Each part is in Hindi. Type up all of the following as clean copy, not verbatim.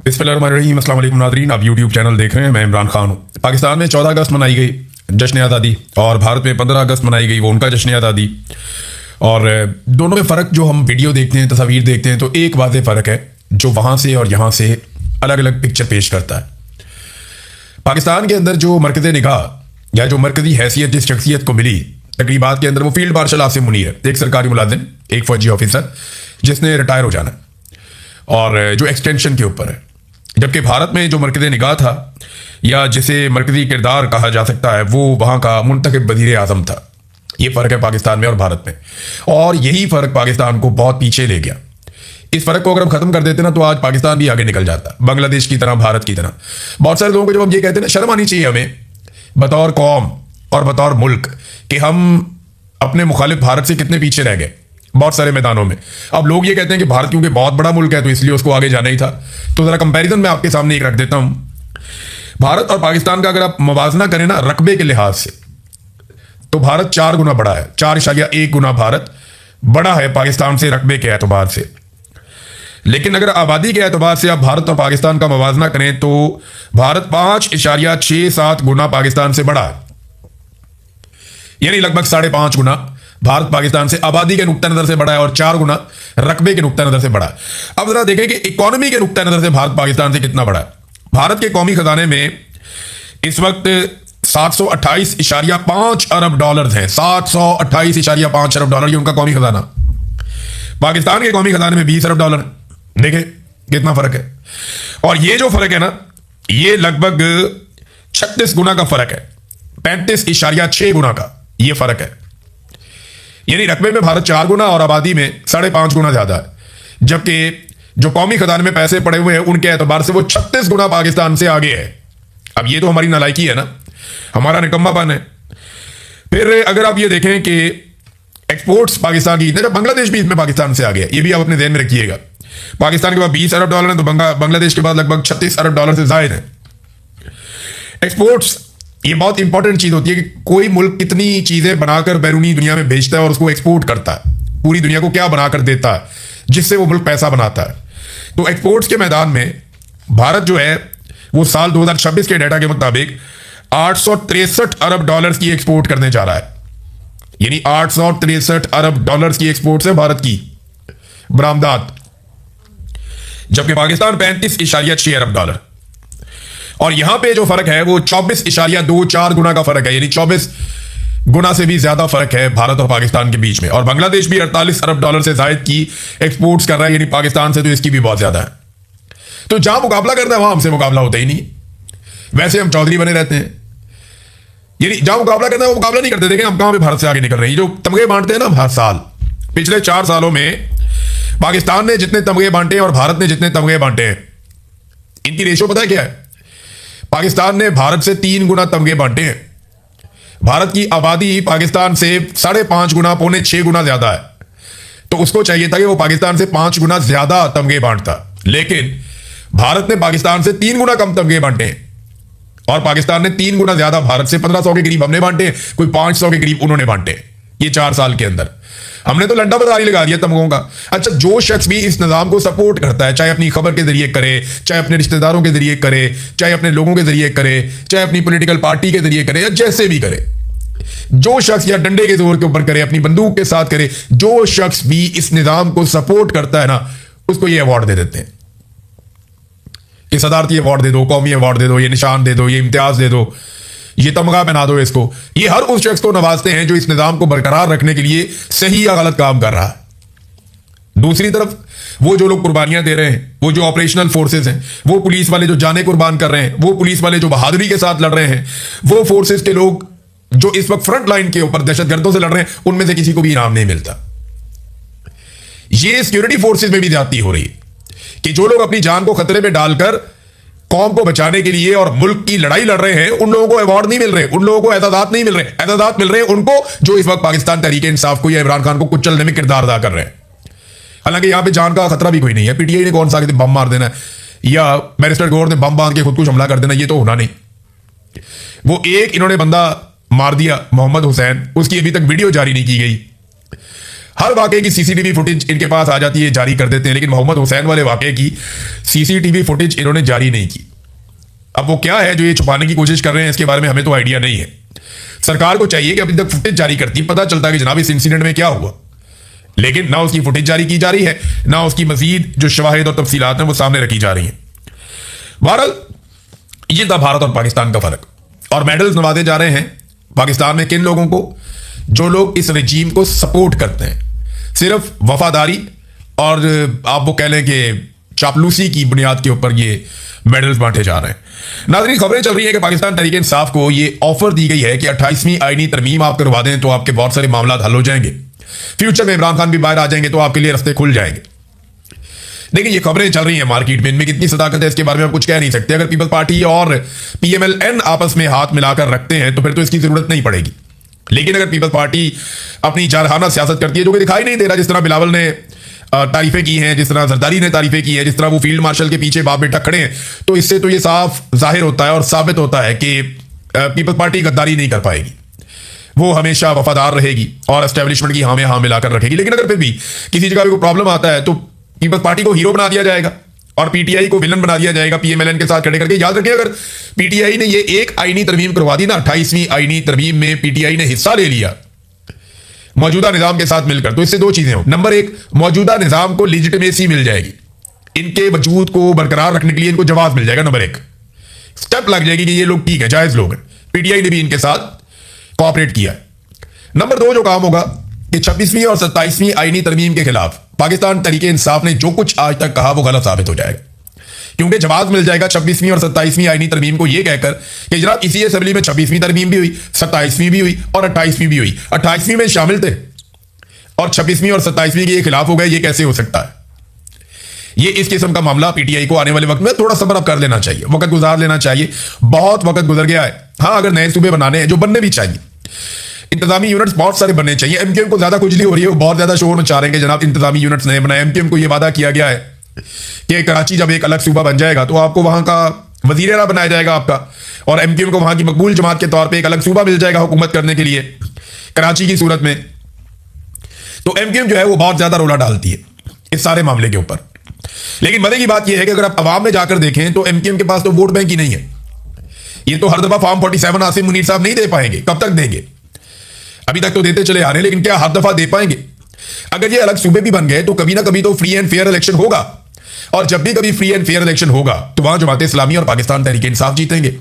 बिस्मिल्लाहिर्रहमानिर्रहीम। अस्सलाम वालेकुम नाज़रीन, आप यूट्यूब चैनल देख रहे हैं। मैं इमरान खान हूँ। पाकिस्तान में 14 अगस्त मनाई गई जश्न आज़ादी और भारत में 15 अगस्त मनाई गई वो उनका जश्न आज़ादी। और दोनों में फ़र्क जो हम वीडियो देखते हैं, तस्वीर देखते हैं, तो एक वाज़ेह फ़र्क है जो वहाँ से और यहाँ से अलग अलग पिक्चर पेश करता है। पाकिस्तान के अंदर जो मरकज़ निगाह या जो मरकज़ी हैसियत जिस शख्सियत को मिली तकरीबात के अंदर, वो फील्ड मार्शल आसिम मुनीर है, एक सरकारी मुलाजिम, एक फ़ौजी ऑफिसर जिसने रिटायर हो जाना और जो एक्सटेंशन के ऊपर है। जबकि भारत में जो मरकज़ निगाह था या जिसे मरकज़ी किरदार कहा जा सकता है वो वहाँ का मुंतखब वज़ीर आज़म था। ये फ़र्क है पाकिस्तान में और भारत में, और यही फ़र्क पाकिस्तान को बहुत पीछे ले गया। इस फ़र्क को अगर हम ख़त्म कर देते ना तो आज पाकिस्तान भी आगे निकल जाता, बांग्लादेश की तरह, भारत की तरह। बहुत सारे लोगों को जब हम ये कहते हैं ना, शर्म आनी चाहिए हमें बतौर कौम और बतौर मुल्क कि हम अपने मुखालिफ भारत से कितने पीछे रह गए बहुत सारे मैदानों में। अब लोग ये कहते हैं कि भारत क्योंकि बहुत बड़ा मुल्क है तो इसलिए उसको आगे जाना ही था। तो ज़रा कंपैरिजन मैं आपके सामने एक रख देता हूँ। भारत और पाकिस्तान का अगर आप मुवाजना करें ना रकबे के लिहाज से, तो भारत 4 गुना बड़ा है, 4.1 गुना भारत बड़ा है पाकिस्तान से रकबे के एतबार से। लेकिन अगर आबादी के एतबार से आप भारत और पाकिस्तान का मुवाजना करें तो भारत 5.67 गुना पाकिस्तान से बड़ा है, यानी लगभग 5.5 गुना भारत पाकिस्तान से आबादी के नुक्ता नजर से बड़ा है और 4 गुना रकबे के नुक्ता नजर से बड़ा है। अब जरा देखें कि इकोनॉमी के नुक्ता नजर से भारत पाकिस्तान से कितना बड़ा है। भारत के कौमी खजाने में इस वक्त 728.5 अरब डॉलर हैं। 728.5 अरब डॉलर ये उनका कौमी खजाना। पाकिस्तान के कौमी खजाने में 20 अरब डॉलर। देखें कितना फर्क है। और ये जो फर्क है ना, ये लगभग 36 गुना का फर्क है, 35.6 गुना का ये फर्क है। यानी रकबे में भारत 4 गुना और आबादी में 5.5 गुना ज्यादा है। जबकि जो कौमी खजाने में पैसे पड़े हुए हैं उनके एतबार से वो 36 गुना पाकिस्तान से आगे है। अब ये तो हमारी नालायकी है ना, हमारा निकम्मापन है। फिर अगर आप ये देखें कि एक्सपोर्ट्स पाकिस्तान की, जब बांग्लादेश भी इसमें पाकिस्तान से आगे है, ये भी आप अपने ध्यान में रखिएगा। पाकिस्तान के पास 20 अरब डॉलर है तो बांग्लादेश के पास लगभग 36 अरब डॉलर से जायद है। एक्सपोर्ट्स ये बहुत इंपॉर्टेंट चीज होती है कि कोई मुल्क कितनी चीजें बनाकर बैरूनी दुनिया में बेचता है और उसको एक्सपोर्ट करता है, पूरी दुनिया को क्या बनाकर देता है जिससे वो मुल्क पैसा बनाता है। तो एक्सपोर्ट्स के मैदान में भारत जो है वो साल 2026 के डाटा के मुताबिक 863 अरब डॉलर की एक्सपोर्ट करने जा रहा है। यानी 863 अरब डॉलर की एक्सपोर्ट है भारत की बरामदात, जबकि पाकिस्तान 35.6 अरब डॉलर। और यहां पे जो फर्क है वो 24.24 गुना का फर्क है, यानी 24 गुना से भी ज्यादा फर्क है भारत और पाकिस्तान के बीच में। और बांग्लादेश भी 48 अरब डॉलर से जायद की एक्सपोर्ट्स कर रहा है, यानी पाकिस्तान से तो इसकी भी बहुत ज्यादा है। तो जहां मुकाबला करना है वहां हमसे मुकाबला होता ही नहीं। वैसे हम चौधरी बने रहते हैं, यानी जहां मुकाबला करना है वो मुकाबला नहीं करते। देखें हम कहां पे भारत से आगे निकल रहे हैं। जो तमगे बांटते हैं ना हर साल, पिछले 4 सालों में पाकिस्तान ने जितने तमगे बांटे हैं और भारत ने जितने तमगे बांटे हैं, इनकी रेशो पता है क्या है? पाकिस्तान ने भारत से 3 गुना तमगे बांटे हैं। भारत की आबादी पाकिस्तान से 5.5 गुना, 6 गुना ज्यादा है, तो उसको चाहिए था कि वो पाकिस्तान से 5 गुना ज्यादा तमगे बांटता। लेकिन भारत ने पाकिस्तान से 3 गुना कम तमगे बांटे हैं और पाकिस्तान ने 3 गुना ज्यादा भारत से 1500 के करीब हमने बांटे, कोई 500 के करीब उन्होंने बांटे। ये 4 साल के अंदर हमने तो लंडा बाजारी लगा दिया तमगों का। अच्छा, जो शख्स भी इस निज़ाम को सपोर्ट करता है, चाहे अपनी खबर के जरिए करे, चाहे अपने रिश्तेदारों के जरिए करे, चाहे अपने लोगों के जरिए करे, चाहे अपनी पॉलिटिकल पार्टी के जरिए करे, या जैसे भी करे, जो शख्स या डंडे के जोर के ऊपर करे, अपनी बंदूक के साथ करे, जो शख्स भी इस निज़ाम को सपोर्ट करता है ना, उसको ये अवार्ड दे देते हैं कि सदारती अवार्ड दे दो, कौमी अवार्ड दे दो, ये निशान दे दो, ये इम्तियाज दे दो, ये तमगा पहना दो इसको। ये हर उस शख्स को नवाजते हैं जो इस निजाम को बरकरार रखने के लिए सही या गलत काम कर रहा है। दूसरी तरफ वो जो लोग कुर्बानियां दे रहे हैं, वो जो ऑपरेशनल फोर्सेस हैं, वो पुलिस वाले जो जाने कुर्बान कर रहे हैं, वो पुलिस वाले जो बहादुरी के साथ लड़ रहे हैं, वो फोर्सेस के लोग जो इस वक्त फ्रंट लाइन के ऊपर दहशतगर्दों से लड़ रहे हैं, उनमें से किसी को भी इनाम नहीं मिलता। ये सिक्योरिटी फोर्सेस में भी ज्यादती हो रही है कि जो लोग अपनी जान को खतरे में डालकर कौम को बचाने के लिए और मुल्क की लड़ाई लड़ रहे हैं, उन लोगों को अवार्ड नहीं मिल रहे, उन लोगों को एजाजात नहीं मिल रहे। एजाजात मिल रहे हैं उनको जो इस वक्त पाकिस्तान तहरीक इंसाफ को या इमरान खान को कुचलने में किरदार अदा कर रहे हैं। हालांकि यहां पे जान का खतरा भी कोई नहीं है। पीटीआई ने कौन सा बम मार देना या बैरिस्टर गौर ने बम बांध के खुद को हमला कर देना, ये तो होना नहीं। वो एक इन्होंने बंदा मार दिया मोहम्मद हुसैन, उसकी अभी तक वीडियो जारी नहीं की गई। हर वाकई की सीसीटीवी फुटेज इनके पास आ जाती है, जारी कर देते हैं, लेकिन मोहम्मद हुसैन वाले वाकई की सीसीटीवी फुटेज इन्होंने जारी नहीं की। अब वो क्या है जो ये छुपाने की कोशिश कर रहे हैं, इसके बारे में हमें तो आइडिया नहीं है। सरकार को चाहिए कि अभी तक फुटेज जारी करती, पता चलता कि जनाब इस इंसिडेंट में क्या हुआ, लेकिन ना उसकी फुटेज जारी की जा रही है, ना उसकी मजीद जो शवाहिद और तफसीलात हैं वो सामने रखी जा रही हैं। बहरहाल ये था भारत और पाकिस्तान का फर्क। और मेडल्स नवाजे जा रहे हैं पाकिस्तान में किन लोगों को? जो लोग इस रजीम को सपोर्ट करते हैं, सिर्फ वफादारी और आप वो कह लें कि चापलूसी की बुनियाद के ऊपर ये मेडल्स बांटे जा रहे हैं। नाज़रीन, खबरें चल रही है कि पाकिस्तान तहरीक इंसाफ को ये ऑफर दी गई है कि 28वीं आईनी तरमीम आप करवा दें तो आपके बहुत सारे मामला हल हो जाएंगे, फ्यूचर में इमरान खान भी बाहर आ जाएंगे तो आपके लिए रास्ते खुल जाएंगे। देखिए, ये खबरें चल रही हैं मार्केट में, इनमें कितनी सदाकत है इसके बारे में हम कुछ कह नहीं सकते। अगर पीपल्स पार्टी और PMLN आपस में हाथ मिलाकर रखते हैं तो फिर तो इसकी जरूरत नहीं पड़ेगी, लेकिन अगर पीपल्स पार्टी अपनी जारहाना सियासत करती है, जो कि दिखाई नहीं दे रहा, जिस तरह बिलावल ने तारीफें की हैं, जिस तरह जरदारी ने तारीफें की हैं, जिस तरह वो फील्ड मार्शल के पीछे बाप बेटा खड़े हैं, तो इससे तो ये साफ जाहिर होता है और साबित होता है कि पीपल्स पार्टी गद्दारी नहीं कर पाएगी, वो हमेशा वफादार रहेगी और एस्टेब्लिशमेंट की हाँ में हाँ मिलाकर रखेगी। लेकिन अगर फिर भी किसी जगह कोई प्रॉब्लम आता है तो पीपल्स पार्टी को हीरो बना दिया जाएगा और PTI को विलन बना दिया जाएगा PMLN के साथ खड़े करके। याद रखिए, अगर PTI ने ये एक आईनी तरमीम करवा दी ना, 28वीं आईनी तरमीम में PTI ने हिस्सा ले लिया मौजूदा निजाम के साथ मिलकर, तो इससे दो चीजें हो। नंबर एक, मौजूदा निजाम को लिजिटिमेसी मिल जाएगी, इनके वजूद को बरकरार रखने के लिए इनको जवाब मिल जाएगा। नंबर एक, स्टेप लग जाएगी कि ये लोग ठीक है, जायज लोग हैं, PTI ने भी इनके साथ कोऑपरेट किया है। नंबर दो जो काम होगा कि 26वीं और 27वीं आईनी तरमीम के खिलाफ पाकिस्तान तहरीक इंसाफ ने जो कुछ आज तक कहा वो गलत साबित हो जाएगा, क्योंकि जवाब मिल जाएगा 26वीं और 27वीं आईनी तरमीम को ये कहकर कि जनाब इसी असेंबली में 26वीं तरमीम भी हुई, 27वीं भी हुई और 28वीं भी हुई, 28वीं में शामिल थे और 26वीं और 27वीं के खिलाफ हो गए, ये कैसे हो सकता है? ये इस किस्म का मामला PTI को आने वाले वक्त में थोड़ा सब्र कर लेना चाहिए, वक्त गुजार लेना चाहिए। बहुत वक्त गुजर गया है। हाँ, अगर नए सूबे बनाने हैं, जो बनने भी चाहिए, इंतजामी यूनिट्स बहुत सारे बनने चाहिए। MQM को ज्यादा खुजली हो रही है, वो बहुत ज्यादा शोर मचा रहे हैं कि जनाब इंतजामी यूनिट्स नए बनाए। MQM को यह वादा किया गया है कि कराची जब एक अलग सूबा बन जाएगा तो आपको वहां का वजीर आला बनाया जाएगा आपका, और MQM को वहां की मकबूल जमात के तौर पे एक अलग सूबा मिल जाएगा हुकूमत करने के लिए कराची की सूरत में। तो MQM जो है वो बहुत ज्यादा रोला डालती है इस सारे मामले के ऊपर। लेकिन मजे की बात यह है कि अगर आप अवाम में जाकर देखें तो MQM के पास तो वोट बैंक ही नहीं है। ये तो हर दफा फॉर्म 47 आसिम मुनीर साहब नहीं दे पाएंगे, कब तक देंगे? अभी तक तो देते चले आ रहे हैं, लेकिन क्या हर दफा दे पाएंगे? अगर ये अलग सूबे भी बन गए तो कभी ना कभी तो फ्री एंड फेयर इलेक्शन होगा, और जब भी कभी फ्री एंड फेयर इलेक्शन होगा तो वहां जमात इस्लामी और पाकिस्तान तहरीक इंसाफ जीतेंगे।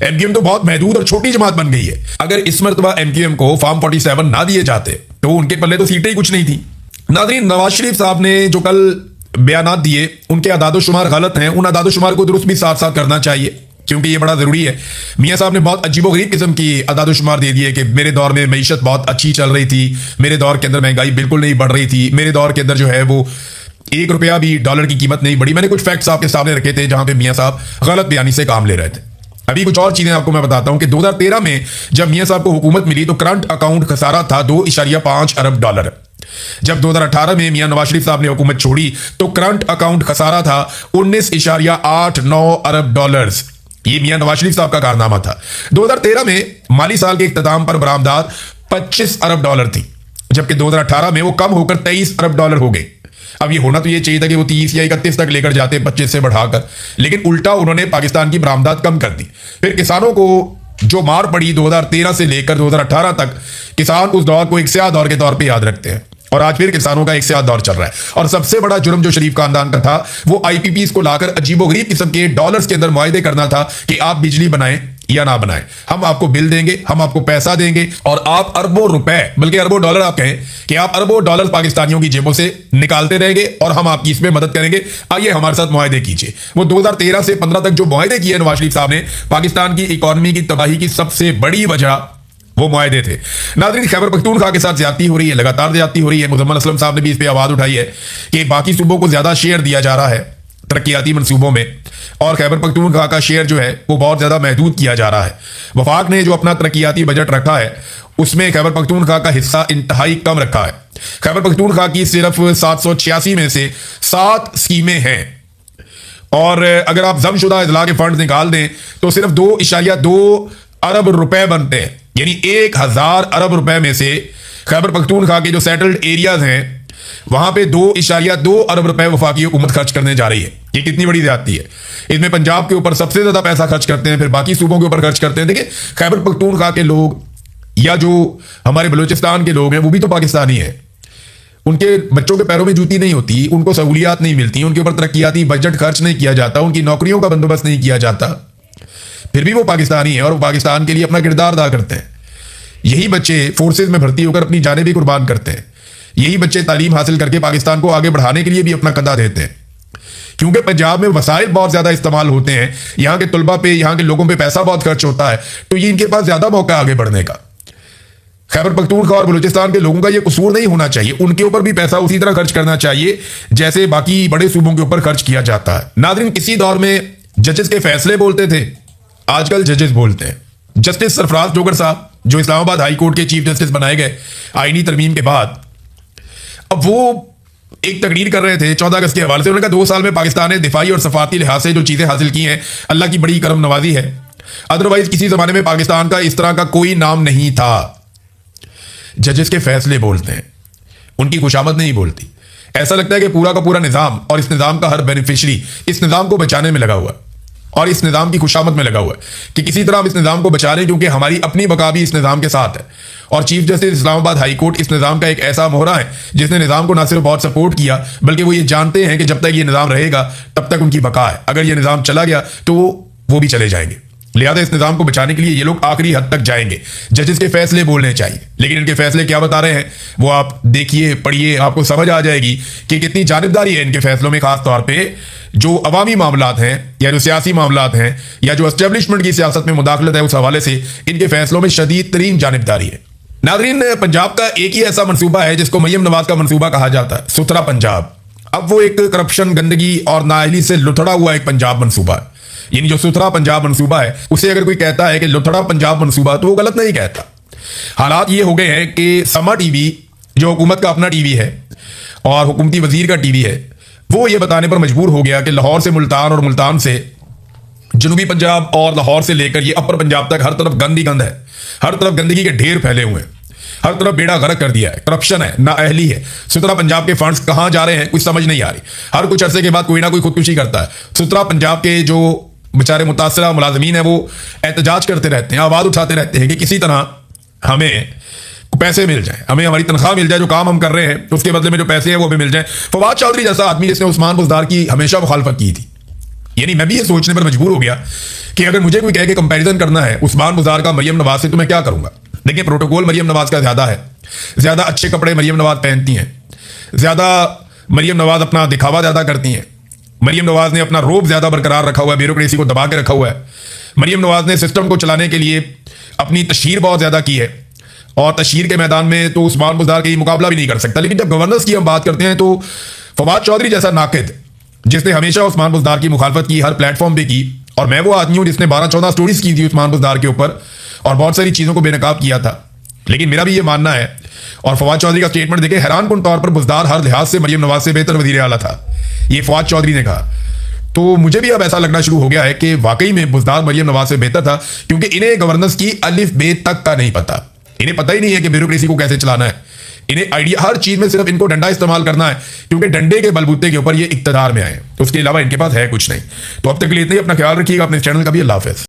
MQM तो बहुत महदूद और छोटी जमात बन गई है। अगर इस मरतबा MQM को फॉर्म 47 ना दिए जाते तो उनके पल्ले तो सीटें ही कुछ नहीं थी। नाज़रीन, नवाज शरीफ साहब ने जो कल बयानात दिए उनके अदादोशुमार गलत हैं, उन अदादोशुमार को दुरुस्त भी साथ साथ करना चाहिए, क्योंकि ये बड़ा जरूरी है। मियां साहब ने बहुत अजीबोगरीब किस्म की अदादोशुमार दे दिए कि मेरे दौर में मईशत बहुत अच्छी चल रही थी, मेरे दौर के अंदर महंगाई बिल्कुल नहीं बढ़ रही थी, मेरे दौर के अंदर जो है वो 1 रुपया भी डॉलर की कीमत नहीं बढ़ी। मैंने कुछ फैक्ट्स आपके सामने रखे थे जहां पे मियां साहब गलत बयानी से काम ले रहे थे। अभी कुछ और चीजें आपको मैं बताता हूं कि 2013 में जब मियां साहब को हुकूमत मिली तो करंट अकाउंट खसारा था 2.5 अरब डॉलर। जब 2018 में मियां नवाज शरीफ साहब ने हुकूमत छोड़ी तो करंट अकाउंट खसारा था 19.89 अरब डॉलर्स। ये मियां नवाज शरीफ साहब का कारनामा था। 2013 में माली साल के इख्तिताम पर बरामदात 25 अरब डॉलर थी, जबकि 2018 में वो कम होकर 23 अरब डॉलर हो गए। अब ये होना तो ये चाहिए था कि वो 30 या 31 तक लेकर जाते 25 से बढ़ाकर, लेकिन उल्टा उन्होंने पाकिस्तान की बरामदात कम कर दी। फिर किसानों को जो मार पड़ी 2013 से लेकर 2018 तक, किसान उस दौर को एक स्याह दौर के तौर पर याद रखते हैं, और आज फिर किसानों का एक स्याह दौर चल रहा है। और सबसे बड़ा जुर्म जो शरीफ खानदान का था वो IPPs को लाकर अजीबोगरीब किस्म के डॉलर्स के अंदर मुआहदे करना था कि आप बिजली बनाएं या ना बनाएं, हम आपको बिल देंगे, हम आपको पैसा देंगे, और आप अरबों रुपए, बल्कि अरबों डॉलर, आप कहें कि आप अरबों डॉलर पाकिस्तानियों की जेबों से निकालते रहेंगे और हम आपकी इसमें मदद करेंगे, आइए हमारे साथ मुआहदे कीजिए। वो 2013 से 15 तक जो मुआहदे किए नवाज शरीफ साहब ने, पाकिस्तान की इकॉनमी की तबाही की सबसे बड़ी वजह वो मुआहदे थे। नाज़रीन, खैबर पख्तूनख्वा के साथ ज्यादती हो रही है, लगातार ज्यादती हो रही है। मुजम्मल असलम साहब ने भी इस पर आवाज उठाई है कि बाकी सूबों को ज्यादा शेयर दिया जा रहा है तरक्याती मनसूबों में, और खैबर पख्तूनख्वा का शेयर जो है वो बहुत ज्यादा महदूद किया जा रहा है। वफाक ने जो अपना तरक्याती बजट रखा है उसमें खैबर पख्तूनख्वा का हिस्सा इंतहाई कम रखा है। खैबर पख्तूनख्वा की सिर्फ 786 में से 7 स्कीमें हैं, और अगर आप जमशुदा इजला के फंड निकाल दें तो सिर्फ 2.2 अरब रुपए बनते हैं। यानी 1000 अरब रुपए में से खैबर पख्तूनख्वा के जो सेटल्ड एरियाज हैं वहां पे 2.2 अरब रुपए वफाकी हुकूमत खर्च करने जा रही है। ये कितनी बड़ी ज्यादती है। इसमें पंजाब के ऊपर सबसे ज्यादा पैसा खर्च करते हैं, फिर बाकी सूबों के ऊपर खर्च करते हैं। देखिए खैबर पख्तूनख्वा के लोग या जो हमारे बलूचिस्तान के लोग हैं वो भी तो पाकिस्तानी है। उनके बच्चों के पैरों में जूती नहीं होती, उनको सहूलियात नहीं मिलती, उनके ऊपर तरक्याती बजट खर्च नहीं किया जाता, उनकी नौकरियों का बंदोबस्त नहीं किया जाता, फिर भी वो पाकिस्तानी है और वो पाकिस्तान के लिए अपना किरदार अदा करते हैं। यही बच्चे फोर्सेज में भर्ती होकर अपनी जानें भी कुर्बान करते हैं। यही बच्चे तालीम हासिल करके पाकिस्तान को आगे बढ़ाने के लिए भी अपना कंधा देते हैं। क्योंकि पंजाब में वसाइल बहुत ज्यादा इस्तेमाल होते हैं, यहाँ के तलबा पे, यहाँ के लोगों पे पैसा बहुत खर्च होता है, तो ये इनके पास ज्यादा मौका आगे बढ़ने का। खैबर पख्तूनख्वा और बलूचिस्तान के लोगों का ये कसूर नहीं होना चाहिए, उनके ऊपर भी पैसा उसी तरह खर्च करना चाहिए जैसे बाकी बड़े सूबों के ऊपर खर्च किया जाता है। नाज़रीन, किसी दौर में जजेस के फैसले बोलते थे, आजकल जजेस बोलते हैं। जस्टिस सरफराज जोगर साहब जो इस्लामाबाद हाई कोर्ट के चीफ जस्टिस बनाए गए आईनी तरमीम के बाद, अब वो एक तकरीर कर रहे थे 14 अगस्त के हवाले से। उन्होंने कहा 2 साल में पाकिस्तान ने दिफाई और सफारती लिहाज से जो चीजें हासिल की हैं अल्लाह की बड़ी करम नवाजी है, अदरवाइज किसी जमाने में पाकिस्तान का इस तरह का कोई नाम नहीं था। जजेस के फैसले बोलते हैं, उनकी खुशामद नहीं बोलती। ऐसा लगता है कि पूरा का पूरा निजाम और इस निजाम का हर बेनिफिशरी इस निजाम को बचाने में लगा हुआ है और इस निजाम की खुशामद में लगा हुआ है कि किसी तरह हम इस निजाम को बचा लें, क्योंकि हमारी अपनी बका भी इस निजाम के साथ है। और chief justice Islamabad high court इस निजाम का एक ऐसा मोहरा है जिसने निजाम को ना सिर्फ बहुत सपोर्ट किया, बल्कि वो ये जानते हैं कि जब तक ये निजाम रहेगा तब तक उनकी बका है। अगर ये निजाम चला गया तो वो भी चले जाएंगे। लिहाजा इस निजाम को बचाने के लिए ये लोग आखिरी हद तक जाएंगे। जजेस के फैसले बोलने चाहिए, लेकिन इनके फैसले क्या बता रहे हैं वो आप देखिए, पढ़िए, आपको समझ आ जाएगी कि कितनी जानिबदारी है इनके फैसलों में। खास तौर पे जो अवामी मामलात हैं या जो सियासी मामलात हैं या जो एस्टेब्लिशमेंट की सियासत में मुदाखलत है, उस हवाले से इनके फैसलों में शदीद तरीन जानिबदारी है। नाज़रीन, पंजाब का एक ही ऐसा मनसूबा है जिसको मरियम नवाज का मनसूबा कहा जाता है, सुथरा पंजाब। अब वो एक करप्शन, गंदगी और नाअहली से लुथड़ा हुआ एक पंजाब मनसूबा है। यानी जो सुथरा पंजाब मनसूबा है उसे अगर कोई कहता है कि लुथड़ा पंजाब मनसूबा, तो वो गलत नहीं कहता। हालात ये हो गए हैं कि समा टीवी जो हुकूमत का अपना टीवी है और हुकूमती वजीर का टीवी है, वो ये बताने पर मजबूर हो गया कि लाहौर से मुल्तान और मुल्तान से जनूबी पंजाब और लाहौर से लेकर ये अपर पंजाब तक हर तरफ गंद ही गंद है। हर तरफ गंदगी के ढेर फैले हुए हैं, हर तरफ बेड़ा गर्क कर दिया है, करप्शन है, नाअहली है। सुथरा पंजाब के फंड्स कहां जा रहे हैं कुछ समझ नहीं आ रही। हर कुछ अरसे के बाद कोई ना कोई खुदकुशी करता है। सुथरा पंजाब के जो बेचारे मुतासरा मुलाजमीन है वो एहतजाज करते रहते हैं, आवाज उठाते रहते हैं कि किसी तरह हमें पैसे मिल जाए, हमें हमारी तनख्वाह मिल जाए, जो काम हम कर रहे हैं उसके बदले में जो पैसे हैं वो भी मिल जाए। फवाद चौधरी जैसा आदमी जिसने उस्मान बुज़दार की हमेशा मुखालफत की थी, यानी मैं भी ये सोचने पर मजबूर हो गया कि अगर मुझे कोई कह के कंपैरिजन करना है उस्मान बुज़दार का मरियम नवाज से, तो मैं क्या करूंगा। देखिए, प्रोटोकॉल मरियम नवाज का ज्यादा है, ज्यादा अच्छे कपड़े मरियम नवाज पहनती हैं, ज्यादा मरियम नवाज अपना दिखावा ज्यादा करती हैं। मरियम नवाज ने अपना रोब ज्यादा बरकरार रखा हुआ है, ब्यूरोक्रेसी को दबा के रखा हुआ है। मरियम नवाज ने सिस्टम को चलाने के लिए अपनी तशहीर बहुत ज्यादा की है और तशहीर के मैदान में तो उस्मान बुज़दार का मुकाबला भी नहीं कर सकता। लेकिन जब गवर्नेंस की हम बात करते हैं तो फवाद चौधरी जैसा नाकिद जिसने हमेशा उस्मान बुज़दार की मुखालफत की, हर प्लेटफॉर्म पे की, और मैं वो आदमी हूं जिसने 12-14 स्टोरीज की थी उस्मान बुज़दार के ऊपर और बहुत सारी चीजों को बेनकाब किया था। लेकिन मेरा भी ये मानना है, और फवाद चौधरी का स्टेटमेंट देखे हैरानकुन तौर पर बुज़दार हर लिहाज से मरियम नवाज से बेहतर वज़ीर आला था, ये फवाद चौधरी ने कहा। तो मुझे भी अब ऐसा लगना शुरू हो गया है कि वाकई में बुज़दार मरियम नवाज से बेहतर था, क्योंकि इन्हें गवर्नेंस की अलिफ बे तक का नहीं पता। इन्हें पता ही नहीं है कि ब्यूरोक्रेसी को कैसे चलाना है। इन्हें आइडिया, हर चीज में सिर्फ इनको डंडा इस्तेमाल करना है, क्योंकि डंडे के बलबूते के ऊपर ये इक्तदार में आए, तो उसके अलावा इनके पास है कुछ नहीं। तो अब तक के लिए इतना ही। अपना ख्याल रखिएगा, अपने चैनल का भी। अल्लाह हाफ़िज़।